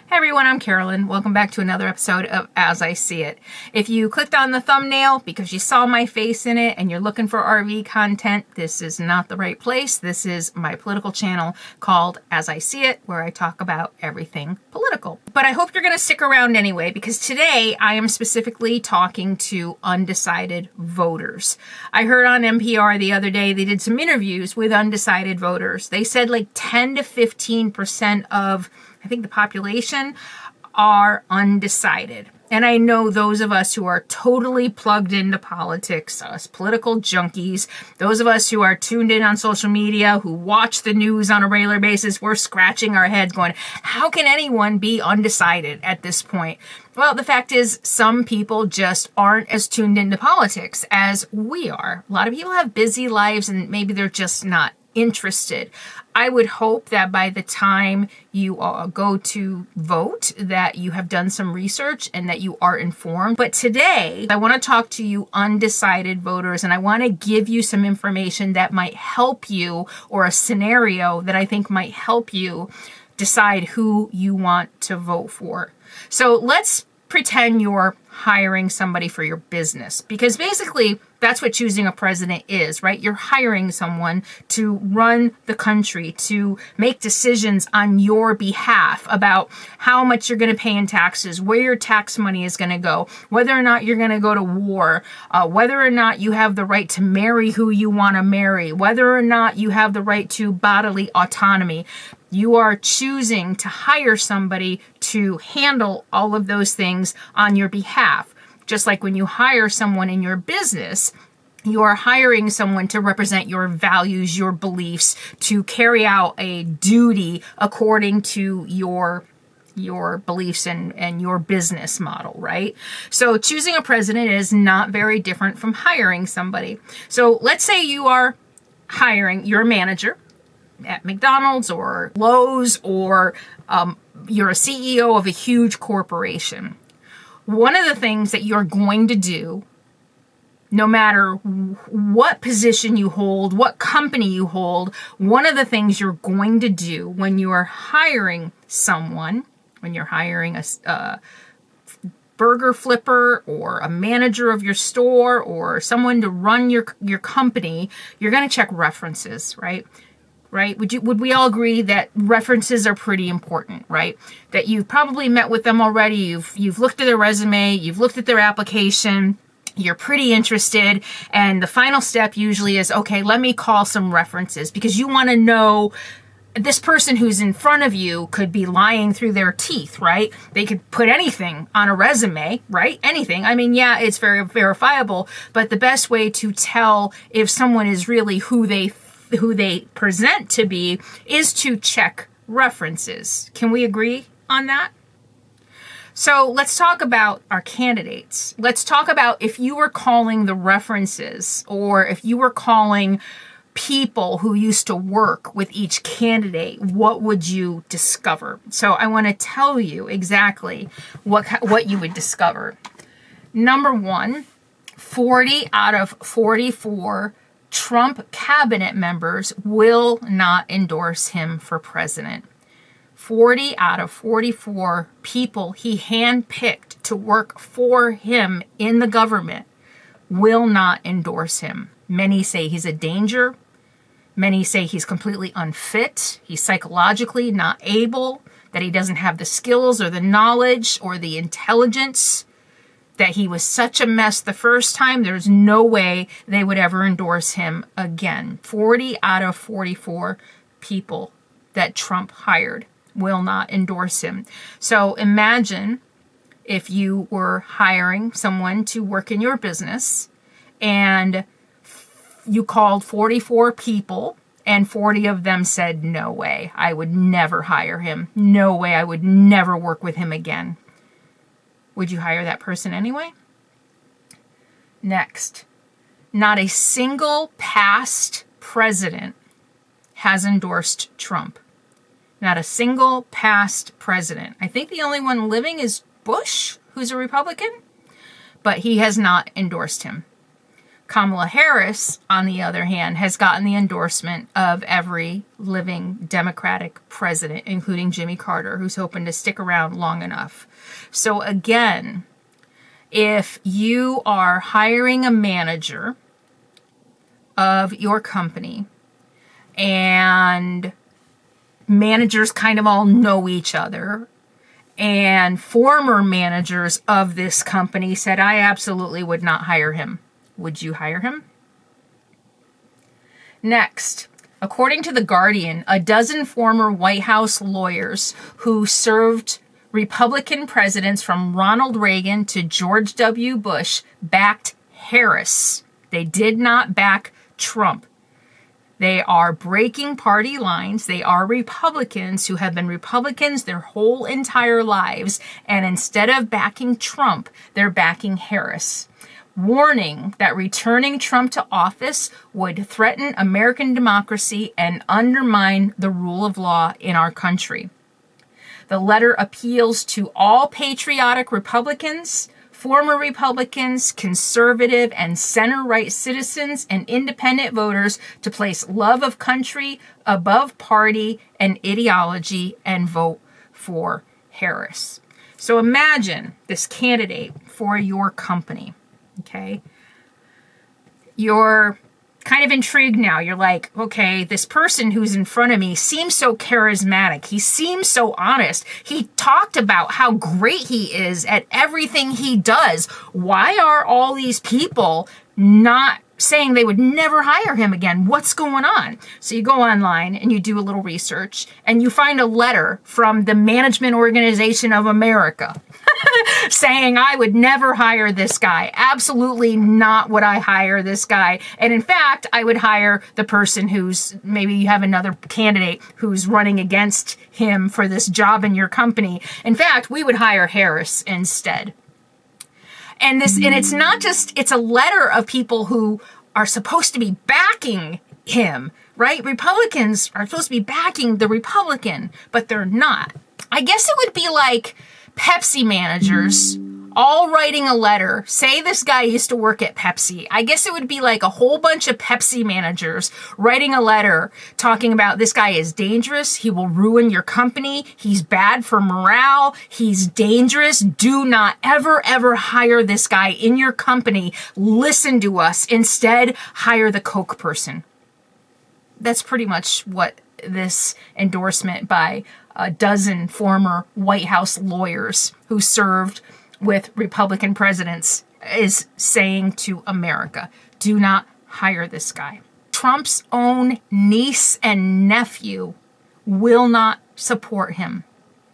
Hey everyone, I'm Carolyn. Welcome back to another episode of As I See It. If you clicked on the thumbnail because you saw my face in it and you're looking for RV content, this is not the right place. This is my political channel called As I See It, where I talk about everything political. But I hope you're going to stick around anyway, because today I am specifically talking to undecided voters. I heard on NPR the other day they did some interviews with undecided voters. They said like 10 to 15% of I think the population are undecided. And I know those of us who are totally plugged into politics, us political junkies, those of us who are tuned in on social media, who watch the news on a regular basis, we're scratching our heads going, how can anyone be undecided at this point? Well, the fact is some people just aren't as tuned into politics as we are. A lot of people have busy lives and maybe they're just not interested. I would hope that by the time you go to vote that you have done some research and that you are informed. But today I want to talk to you undecided voters, and I want to give you some information that might help you, or a scenario that I think might help you decide who you want to vote for. So let's pretend you're hiring somebody for your business, because basically that's what choosing a president is, right? You're hiring someone to run the country, to make decisions on your behalf about how much you're going to pay in taxes, where your tax money is going to go, whether or not you're going to go to war, whether or not you have the right to marry who you want to marry, whether or not you have the right to bodily autonomy. You are choosing to hire somebody to handle all of those things on your behalf. Just like when you hire someone in your business, you are hiring someone to represent your values, your beliefs, to carry out a duty according to your beliefs and your business model, right? So choosing a president is not very different from hiring somebody. So let's say you are hiring your manager at McDonald's or Lowe's, or you're a CEO of a huge corporation. One of the things that you're going to do, no matter what position you hold, what company you hold, one of the things you're going to do when you are hiring someone, when you're hiring a burger flipper or a manager of your store or someone to run your company, you're going to check references, right? Right? Would we all agree that references are pretty important, right? That you've probably met with them already. You've looked at their resume, you've looked at their application, you're pretty interested, and the final step usually is, okay, let me call some references, because you want to know this person who's in front of you could be lying through their teeth, right? They could put anything on a resume, right? Anything. I mean, yeah, it's very verifiable, but the best way to tell if someone is really who they present to be is to check references. Can we agree on that? So let's talk about our candidates. Let's talk about if you were calling the references, or if you were calling people who used to work with each candidate, what would you discover? So I want to tell you exactly what you would discover. Number one, 40 out of 44 Trump cabinet members will not endorse him for president. 40 out of 44 people he handpicked to work for him in the government will not endorse him. Many say he's a danger. Many say he's completely unfit. He's psychologically not able, that he doesn't have the skills or the knowledge or the intelligence, that he was such a mess the first time, there's no way they would ever endorse him again. 40 out of 44 people that Trump hired will not endorse him. So imagine if you were hiring someone to work in your business and you called 44 people and 40 of them said, no way, I would never hire him. No way, I would never work with him again. Would you hire that person anyway? Next, not a single past president has endorsed Trump. Not a single past president. I think the only one living is Bush, who's a Republican, but he has not endorsed him. Kamala Harris, on the other hand, has gotten the endorsement of every living Democratic president, including Jimmy Carter, who's hoping to stick around long enough. So again, if you are hiring a manager of your company and managers kind of all know each other, and former managers of this company said, I absolutely would not hire him, would you hire him? Next, according to The Guardian, a dozen former White House lawyers who served Republican presidents from Ronald Reagan to George W. Bush backed Harris. They did not back Trump. They are breaking party lines. They are Republicans who have been Republicans their whole entire lives. And instead of backing Trump, they're backing Harris, warning that returning Trump to office would threaten American democracy and undermine the rule of law in our country. The letter appeals to all patriotic Republicans, former Republicans, conservative and center-right citizens, and independent voters to place love of country above party and ideology and vote for Harris. So imagine this candidate for your company, okay? You're kind of intrigued now. You're like, okay, this person who's in front of me seems so charismatic. He seems so honest. He talked about how great he is at everything he does. Why are all these people not saying they would never hire him again? What's going on? So you go online and you do a little research and you find a letter from the Management Organization of America saying, I would never hire this guy. Absolutely not would I hire this guy. And in fact, I would hire the person who's, maybe you have another candidate who's running against him for this job in your company. In fact, we would hire Harris instead. And it's not just, it's a letter of people who are supposed to be backing him, right? Republicans are supposed to be backing the Republican, but they're not. I guess it would be like Pepsi managers all writing a letter. Say this guy used to work at Pepsi. I guess it would be like a whole bunch of Pepsi managers writing a letter talking about this guy is dangerous. He will ruin your company. He's bad for morale. He's dangerous. Do not ever, ever hire this guy in your company. Listen to us. Instead, hire the Coke person. That's pretty much what this endorsement by a dozen former White House lawyers who served with Republican presidents is saying to America. Do not hire this guy. Trump's own niece and nephew will not support him.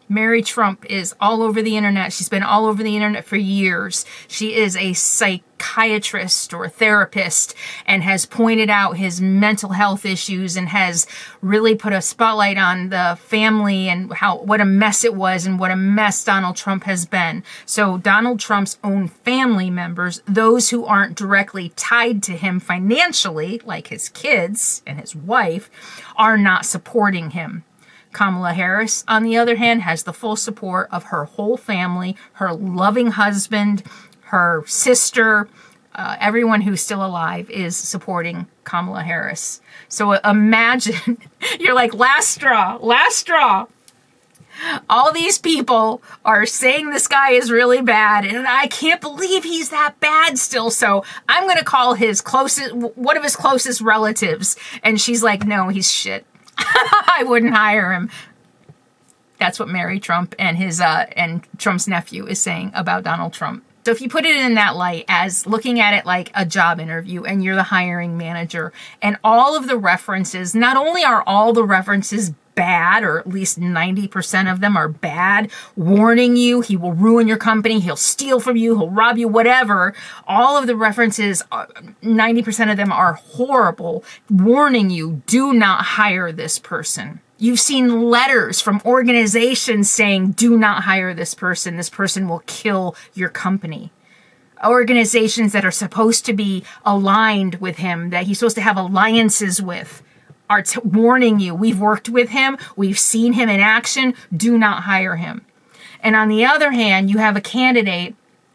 Mary Trump is all over the internet. She's been all over the internet for years. She is a psychiatrist or a therapist and has pointed out his mental health issues and has really put a spotlight on the family and what a mess it was and what a mess Donald Trump has been. So Donald Trump's own family members, those who aren't directly tied to him financially, like his kids and his wife, are not supporting him. Kamala Harris, on the other hand, has the full support of her whole family, her loving husband, her sister, everyone who's still alive is supporting Kamala Harris. So imagine, you're like, last straw, last straw. All these people are saying this guy is really bad, and I can't believe he's that bad still. So I'm going to call one of his closest relatives. And she's like, no, he's shit. I wouldn't hire him. That's what Mary Trump and and Trump's nephew is saying about Donald Trump. So if you put it in that light as looking at it like a job interview and you're the hiring manager and all of the references, not only are all the references bad, or at least 90% of them are bad, warning you, he will ruin your company, he'll steal from you, he'll rob you, whatever. All of the references, 90% of them are horrible, warning you, do not hire this person. You've seen letters from organizations saying, do not hire this person will kill your company. Organizations that are supposed to be aligned with him, that he's supposed to have alliances with, are warning you, we've worked with him, we've seen him in action, do not hire him. And on the other hand, you have a candidate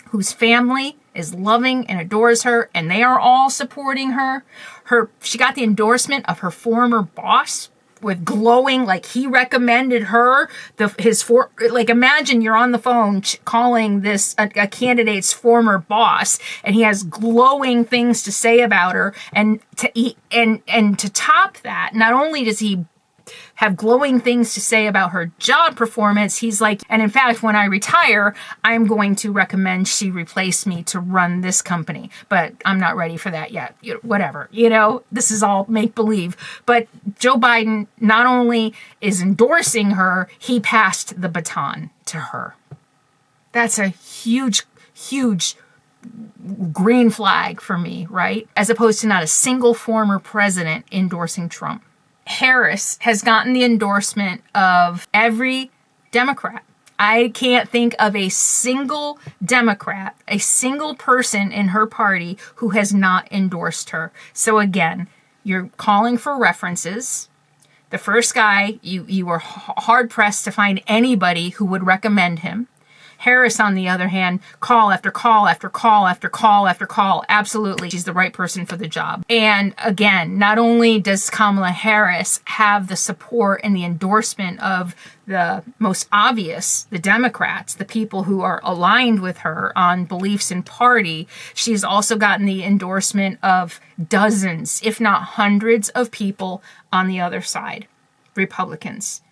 whose family is loving and adores her, and they are all supporting her. She got the endorsement of her former boss with glowing, like he recommended her. Imagine you're on the phone calling this a candidate's former boss, and he has glowing things to say about her. And to top that, not only does he have glowing things to say about her job performance, he's like, and in fact, when I retire, I'm going to recommend she replace me to run this company, but I'm not ready for that yet. Whatever, this is all make believe. But Joe Biden not only is endorsing her, he passed the baton to her. That's a huge, huge green flag for me, right? As opposed to not a single former president endorsing Trump. Harris has gotten the endorsement of every Democrat. I can't think of a single Democrat, a single person in her party who has not endorsed her. So again, you're calling for references. The first guy, you were hard pressed to find anybody who would recommend him. Harris, on the other hand, call after call after call after call after call. Absolutely, she's the right person for the job. And again, not only does Kamala Harris have the support and the endorsement of the most obvious, the Democrats, the people who are aligned with her on beliefs and party, she's also gotten the endorsement of dozens, if not hundreds, of people on the other side, Republicans.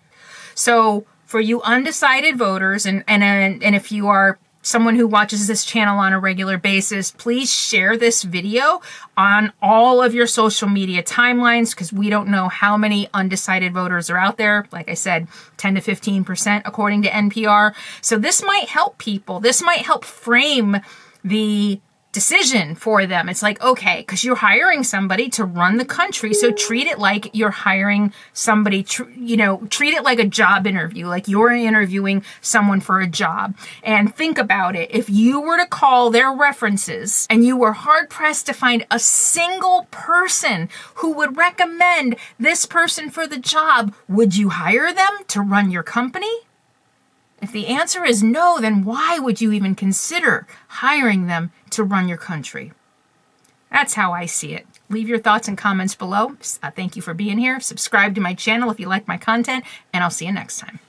So for you undecided voters, and if you are someone who watches this channel on a regular basis, please share this video on all of your social media timelines, because we don't know how many undecided voters are out there. Like I said, 10 to 15% according to NPR. So this might help people. This might help frame the decision for them. It's like, okay, because you're hiring somebody to run the country, so treat it like you're hiring somebody, treat it like a job interview, like you're interviewing someone for a job. And think about it. If you were to call their references and you were hard pressed to find a single person who would recommend this person for the job, would you hire them to run your company? If the answer is no, then why would you even consider hiring them to run your country? That's how I see it. Leave your thoughts and comments below. Thank you for being here. Subscribe to my channel if you like my content, and I'll see you next time.